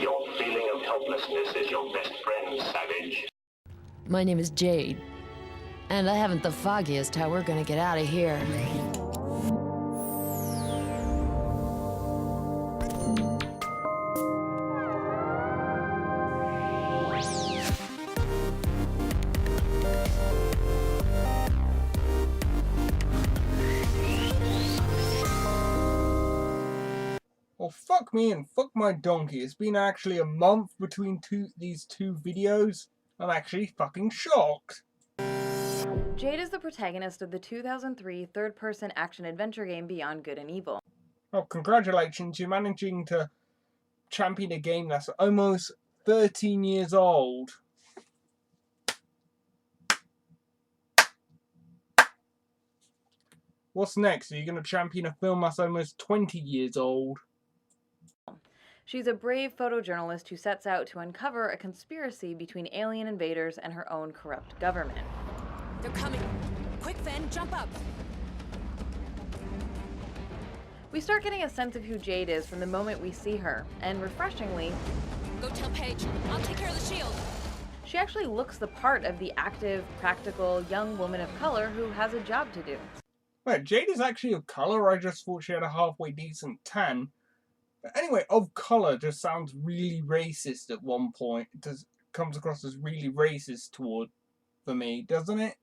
Your feeling of helplessness is your best friend, savage. My name is Jade, and I haven't the foggiest how we're gonna get out of here. Well, fuck me and fuck my donkey. It's been actually a month between these two videos. I'm actually fucking shocked. Jade is the protagonist of the 2003 third-person action-adventure game Beyond Good and Evil. Well, congratulations, you're managing to champion a game that's almost 13 years old. What's next? Are you going to champion a film that's almost 20 years old? She's a brave photojournalist who sets out to uncover a conspiracy between alien invaders and her own corrupt government. They're coming. Quick, Fen, jump up. We start getting a sense of who Jade is from the moment we see her, and refreshingly, Go tell Paige. I'll take care of the shield. she actually looks the part of the active, practical, young woman of color who has a job to do. Wait, Jade is actually of colour? I just thought she had a halfway decent tan. But anyway, of colour just sounds really racist at one point. It comes across as really racist for me, doesn't it?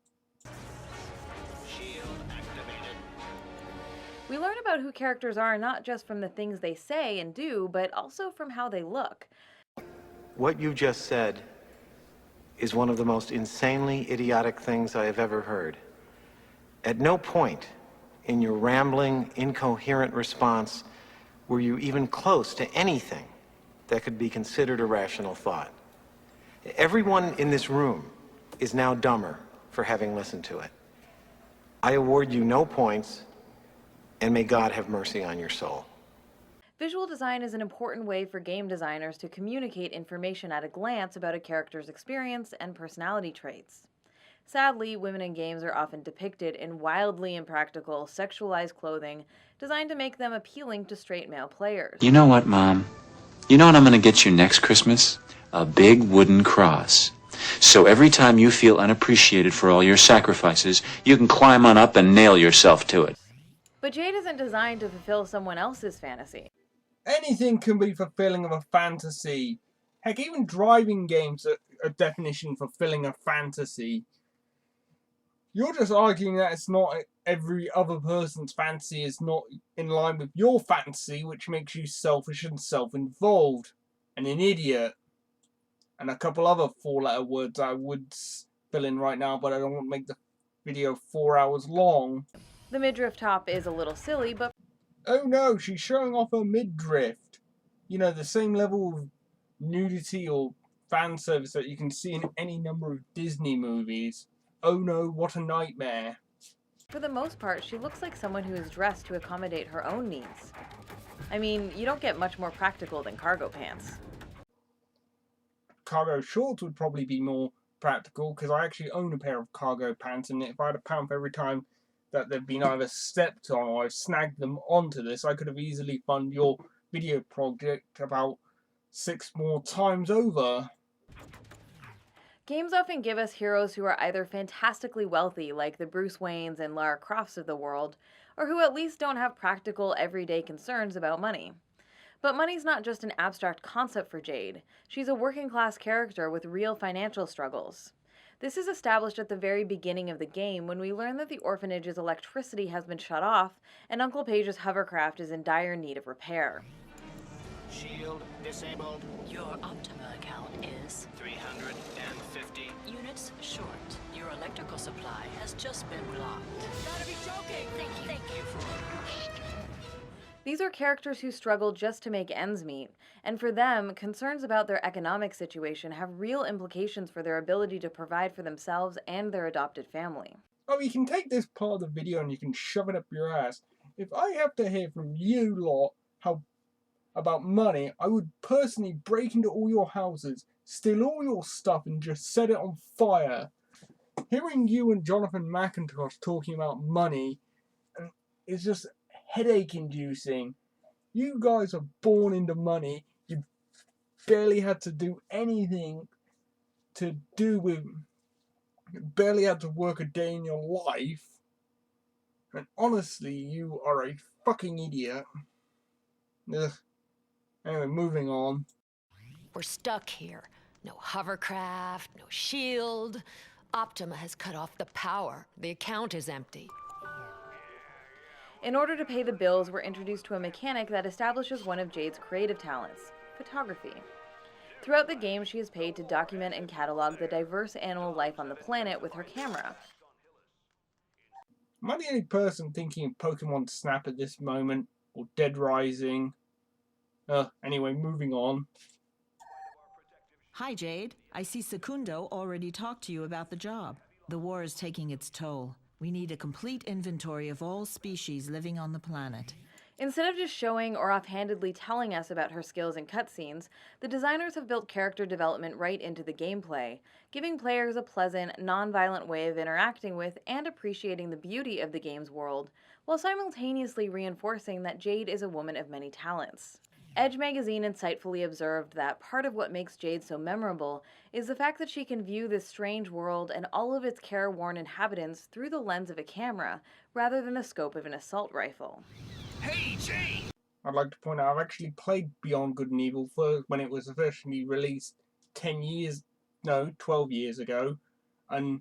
Shield activated. We learn about who characters are not just from the things they say and do, but also from how they look. What you just said is one of the most insanely idiotic things I have ever heard. At no point in your rambling, incoherent response were you even close to anything that could be considered a rational thought. Everyone in this room is now dumber for having listened to it. I award you no points, and may God have mercy on your soul. Visual design is an important way for game designers to communicate information at a glance about a character's experience and personality traits. Sadly, women in games are often depicted in wildly impractical, sexualized clothing designed to make them appealing to straight male players. You know what, Mom? You know what I'm gonna get you next Christmas? A big wooden cross. So every time you feel unappreciated for all your sacrifices, you can climb on up and nail yourself to it. But Jade isn't designed to fulfill someone else's fantasy. Anything can be fulfilling of a fantasy. Heck, even driving games are a definition for fulfilling a fantasy. You're just arguing that it's not every other person's fantasy is not in line with your fantasy, which makes you selfish and self-involved. And an idiot. And a couple other four-letter words I would fill in right now, but I don't want to make the video 4 hours long. The midriff top is a little silly, but Oh no, she's showing off her midriff. You know, the same level of nudity or fan service that you can see in any number of Disney movies. Oh no, what a nightmare. for the most part, she looks like someone who is dressed to accommodate her own needs. I mean, you don't get much more practical than cargo pants. Cargo shorts would probably be more practical, because I actually own a pair of cargo pants, and if I had a pound for every time that they've been either stepped on or I've snagged them onto this, I could have easily funded your video project about 6 more times over. Games often give us heroes who are either fantastically wealthy, like the Bruce Waynes and Lara Crofts of the world, or who at least don't have practical, everyday concerns about money. But money's not just an abstract concept for Jade. She's a working-class character with real financial struggles. This is established at the very beginning of the game when we learn that the orphanage's electricity has been shut off and Uncle Paige's hovercraft is in dire need of repair. Shield disabled. Your Optima account is 350. units short. Your electrical supply has just been blocked. Gotta be joking! Thank you for These are characters who struggle just to make ends meet, and for them, concerns about their economic situation have real implications for their ability to provide for themselves and their adopted family. Oh, you can take this part of the video and you can shove it up your ass. If I have to hear from you lot about money, I would personally break into all your houses, steal all your stuff and just set it on fire. Hearing you and Jonathan McIntosh talking about money is just headache inducing. You guys are born into money. You barely had to do anything to do with, barely had to work a day in your life, and honestly, you are a fucking idiot. Ugh. Anyway, moving on. We're stuck here. No hovercraft, no shield. Optima has cut off the power. The account is empty. In order to pay the bills, we're introduced to a mechanic that establishes one of Jade's creative talents, photography. Throughout the game, she is paid to document and catalog the diverse animal life on the planet with her camera. Am I the only person thinking of Pokemon Snap at this moment? Or Dead Rising? Anyway, moving on. Hi, Jade. I see Secundo already talked to you about the job. The war is taking its toll. We need a complete inventory of all species living on the planet. Instead of just showing or offhandedly telling us about her skills in cutscenes, the designers have built character development right into the gameplay, giving players a pleasant, non-violent way of interacting with and appreciating the beauty of the game's world, while simultaneously reinforcing that Jade is a woman of many talents. Edge magazine insightfully observed that part of what makes Jade so memorable is the fact that she can view this strange world and all of its careworn inhabitants through the lens of a camera, rather than the scope of an assault rifle. Hey, Jade! I'd like to point out I've actually played Beyond Good and Evil when it was officially released 12 years ago, and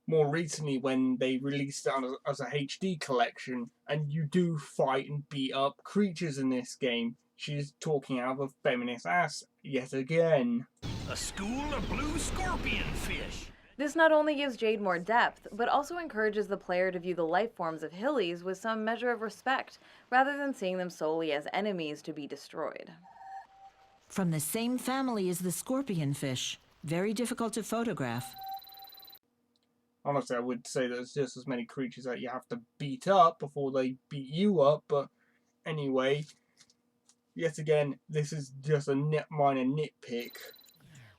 more recently when they released it as a HD collection, and you do fight and beat up creatures in this game. She's talking out of a feminist ass yet again. A school of blue scorpion fish! This not only gives Jade more depth, but also encourages the player to view the life forms of Hillies with some measure of respect, rather than seeing them solely as enemies to be destroyed. From the same family as the scorpion fish. Very difficult to photograph. Honestly, I would say there's just as many creatures that you have to beat up before they beat you up, but anyway, yet again, this is just a minor nitpick.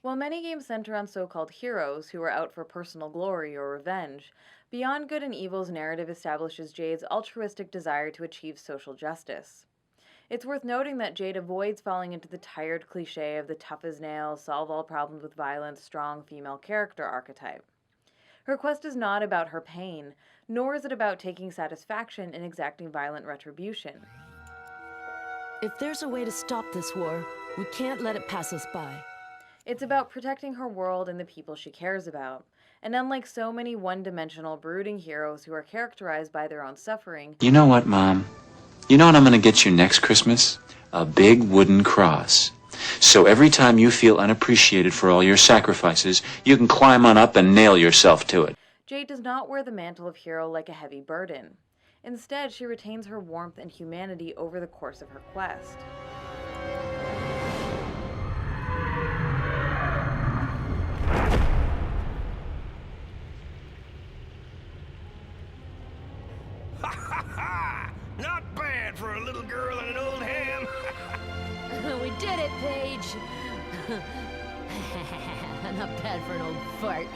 While many games center on so-called heroes who are out for personal glory or revenge, Beyond Good and Evil's narrative establishes Jade's altruistic desire to achieve social justice. It's worth noting that Jade avoids falling into the tired cliché of the tough as nails, solve all problems with violence, strong female character archetype. Her quest is not about her pain, nor is it about taking satisfaction in exacting violent retribution. If there's a way to stop this war, we can't let it pass us by. It's about protecting her world and the people she cares about. And unlike so many one-dimensional, brooding heroes who are characterized by their own suffering... You know what, Mom? You know what I'm going to get you next Christmas? A big wooden cross. So every time you feel unappreciated for all your sacrifices, you can climb on up and nail yourself to it. Jade does not wear the mantle of hero like a heavy burden. Instead, she retains her warmth and humanity over the course of her quest. Not bad for a little girl and an old ham. We did it, Paige! Not bad for an old fart.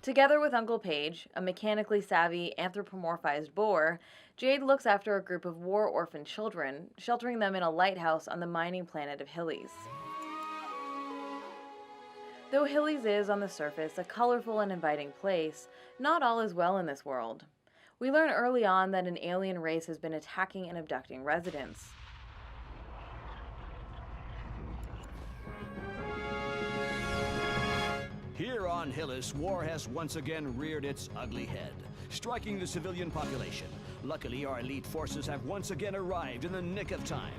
Together with Uncle Paige, a mechanically savvy, anthropomorphized boar, Jade looks after a group of war-orphaned children, sheltering them in a lighthouse on the mining planet of Hillies. Though Hillies is, on the surface, a colorful and inviting place, not all is well in this world. We learn early on that an alien race has been attacking and abducting residents. Here on Hillis, war has once again reared its ugly head, striking the civilian population. Luckily, our elite forces have once again arrived in the nick of time.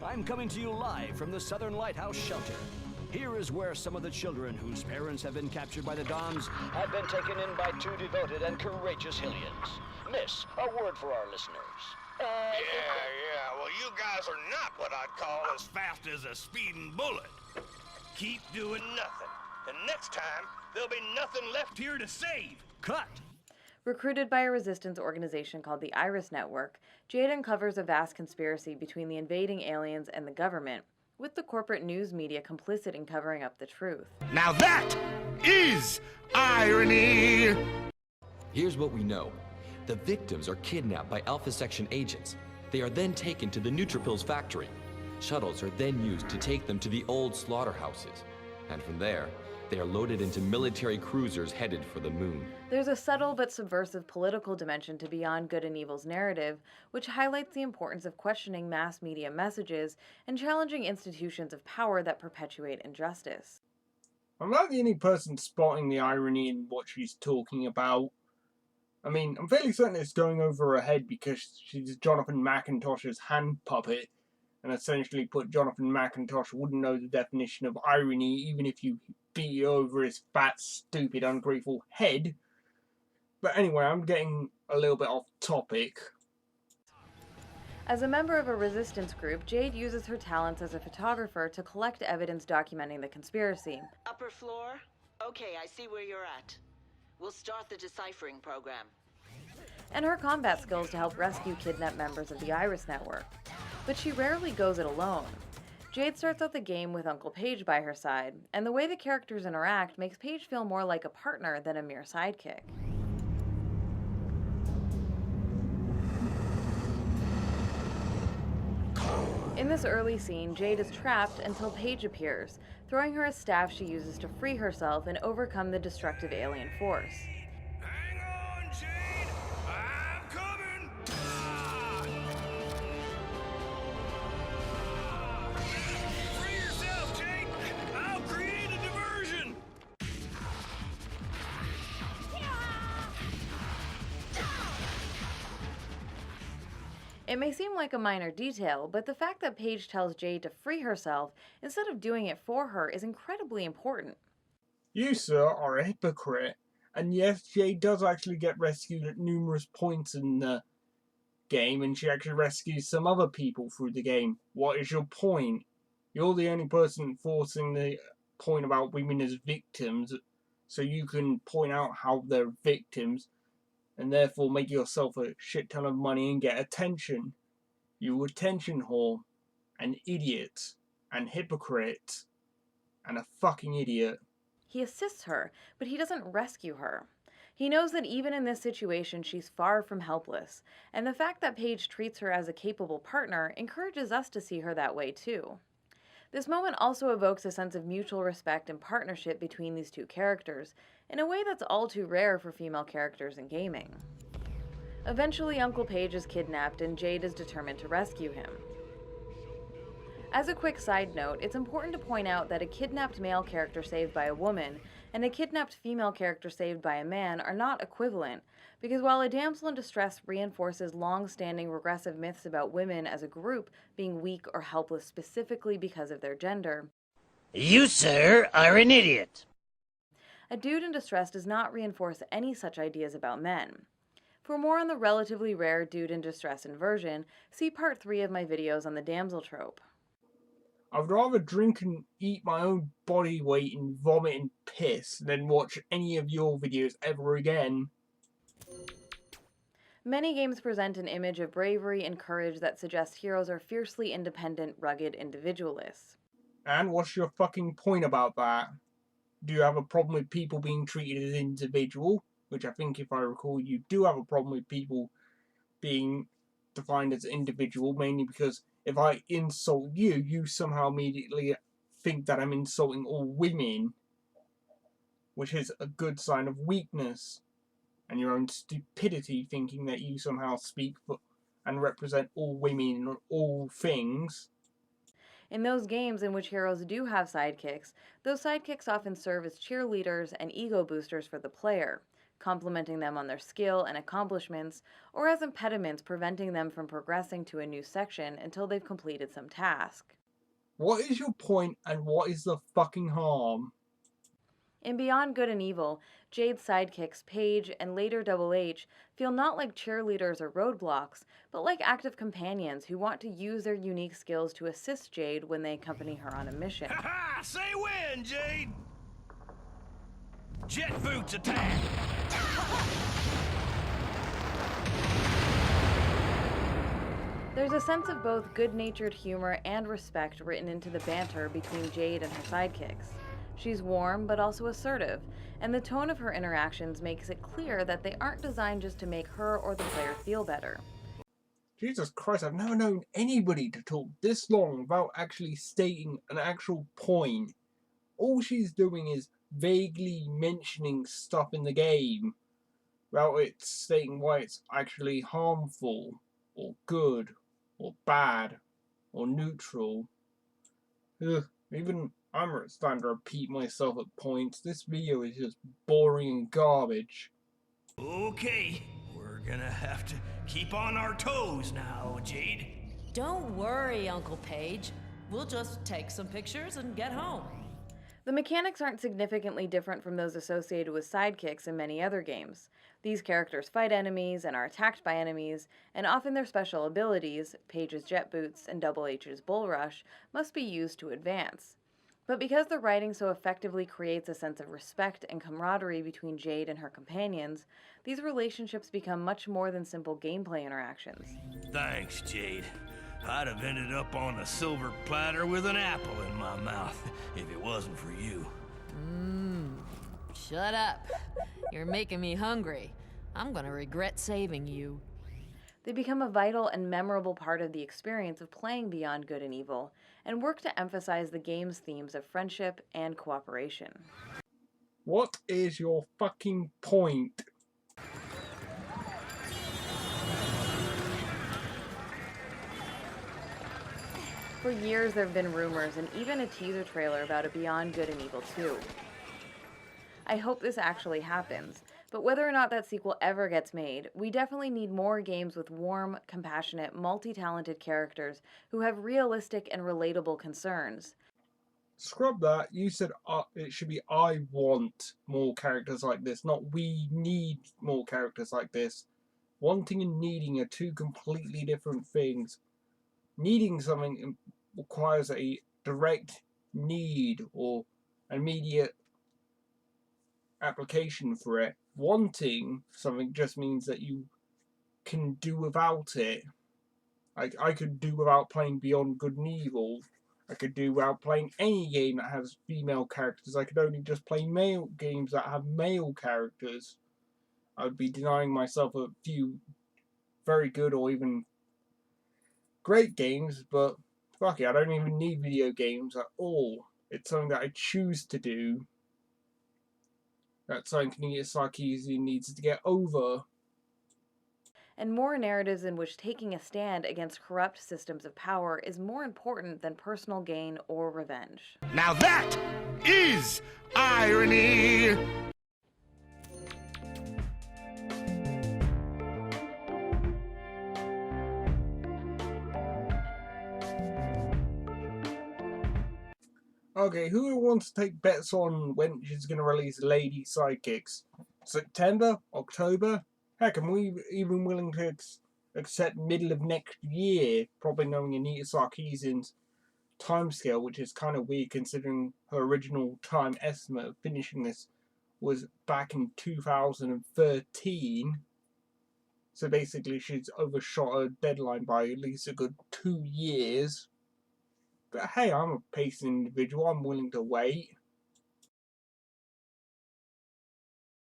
I'm coming to you live from the Southern Lighthouse Shelter. Here is where some of the children whose parents have been captured by the Dons have been taken in by two devoted and courageous Hillians. Miss, a word for our listeners. Yeah, well, you guys are not what I'd call as fast as a speeding bullet. Keep doing nothing, and next time, there'll be nothing left here to save. Cut! Recruited by a resistance organization called the Iris Network, Jade uncovers a vast conspiracy between the invading aliens and the government, with the corporate news media complicit in covering up the truth. Now that is irony! Here's what we know. The victims are kidnapped by Alpha Section agents. They are then taken to the Neutrophils factory. Shuttles are then used to take them to the old slaughterhouses. And from there, they are loaded into military cruisers headed for the moon. There's a subtle but subversive political dimension to Beyond Good and Evil's narrative, which highlights the importance of questioning mass media messages and challenging institutions of power that perpetuate injustice. I'm not the only person spotting the irony in what she's talking about. I mean, I'm fairly certain it's going over her head because she's Jonathan McIntosh's hand puppet, and essentially put Jonathan McIntosh wouldn't know the definition of irony even if you beat it over his fat, stupid, ungrateful head. But anyway, I'm getting a little bit off topic. As a member of a resistance group, Jade uses her talents as a photographer to collect evidence documenting the conspiracy. Upper floor? Okay, I see where you're at. We'll start the deciphering program. And her combat skills to help rescue kidnapped members of the Iris Network. But she rarely goes it alone. Jade starts out the game with Uncle Paige by her side, and the way the characters interact makes Paige feel more like a partner than a mere sidekick. In this early scene, Jade is trapped until Paige appears, throwing her a staff she uses to free herself and overcome the destructive alien force. Hang on, Jade! I'm coming! Free yourself, Jade! I'll create a diversion! It may seem like a minor detail, but the fact that Paige tells Jade to free herself instead of doing it for her is incredibly important. You, sir, are a hypocrite. And yes, Jade does actually get rescued at numerous points in the game, and she actually rescues some other people through the game. What is your point? You're the only person forcing the point about women as victims, so you can point out how they're victims, and therefore make yourself a shit ton of money and get attention. You attention whore, an idiot, an hypocrite, and a fucking idiot. He assists her, but he doesn't rescue her. He knows that even in this situation, she's far from helpless, and the fact that Paige treats her as a capable partner encourages us to see her that way too. This moment also evokes a sense of mutual respect and partnership between these two characters, in a way that's all too rare for female characters in gaming. Eventually, Uncle Paige is kidnapped and Jade is determined to rescue him. As a quick side note, it's important to point out that a kidnapped male character saved by a woman and a kidnapped female character saved by a man are not equivalent, because while a damsel in distress reinforces long-standing regressive myths about women as a group being weak or helpless specifically because of their gender, you, sir, are an idiot. A dude in distress does not reinforce any such ideas about men. For more on the relatively rare dude in distress inversion, see part 3 of my videos on the damsel trope. I'd rather drink and eat my own body weight in vomit and piss than watch any of your videos ever again. Many games present an image of bravery and courage that suggests heroes are fiercely independent, rugged individualists. And what's your fucking point about that? Do you have a problem with people being treated as individual? Which I think, if I recall, you do have a problem with people being defined as individual, mainly because if I insult you, you somehow immediately think that I'm insulting all women, which is a good sign of weakness, and your own stupidity thinking that you somehow speak for and represent all women or all things. In those games in which heroes do have sidekicks, those sidekicks often serve as cheerleaders and ego boosters for the player, complimenting them on their skill and accomplishments, or as impediments preventing them from progressing to a new section until they've completed some task. What is your point and what is the fucking harm? In Beyond Good and Evil, Jade's sidekicks, Paige and later Double H, feel not like cheerleaders or roadblocks, but like active companions who want to use their unique skills to assist Jade when they accompany her on a mission. Ha-ha! Say when, Jade! Jet boots attack! There's a sense of both good-natured humor and respect written into the banter between Jade and her sidekicks. She's warm but also assertive, and the tone of her interactions makes it clear that they aren't designed just to make her or the player feel better. Jesus Christ, I've never known anybody to talk this long without actually stating an actual point. All she's doing is vaguely mentioning stuff in the game without it stating why it's actually harmful, or good, or bad, or neutral. Ugh, even I'm starting to repeat myself at points. This video is just boring and garbage. Okay, we're gonna have to keep on our toes now, Jade. Don't worry, Uncle Page. We'll just take some pictures and get home. The mechanics aren't significantly different from those associated with sidekicks in many other games. These characters fight enemies and are attacked by enemies, and often their special abilities, Page's jet boots and Double H's bull rush, must be used to advance. But because the writing so effectively creates a sense of respect and camaraderie between Jade and her companions, these relationships become much more than simple gameplay interactions. Thanks, Jade. I'd have ended up on a silver platter with an apple in my mouth if it wasn't for you. Shut up. You're making me hungry. I'm gonna regret saving you. They become a vital and memorable part of the experience of playing Beyond Good and Evil, and work to emphasize the game's themes of friendship and cooperation. What is your fucking point? For years there have been rumors and even a teaser trailer about a Beyond Good and Evil 2. I hope this actually happens, but whether or not that sequel ever gets made, we definitely need more games with warm, compassionate, multi-talented characters who have realistic and relatable concerns. Scrub that. You said it should be I want more characters like this, not we need more characters like this. Wanting and needing are two completely different things. Needing something requires a direct need or immediate application for it. Wanting something just means that you can do without it. I could do without playing Beyond Good and Evil. I could do without playing any game that has female characters. I could only just play male games that have male characters. I would be denying myself a few very good or even great games, but fuck it, I don't even need video games at all. It's something that I choose to do. That's something Anita Sarkeesian needs to get over. And more narratives in which taking a stand against corrupt systems of power is more important than personal gain or revenge. Now that is irony! Okay, who wants to take bets on when she's going to release Lady Sidekicks? September? October? Heck, I'm even willing to accept middle of next year, probably knowing Anita Sarkeesian's timescale, which is kind of weird considering her original time estimate of finishing this was back in 2013. So basically she's overshot her deadline by at least a good 2 years. But hey, I'm a patient individual, I'm willing to wait.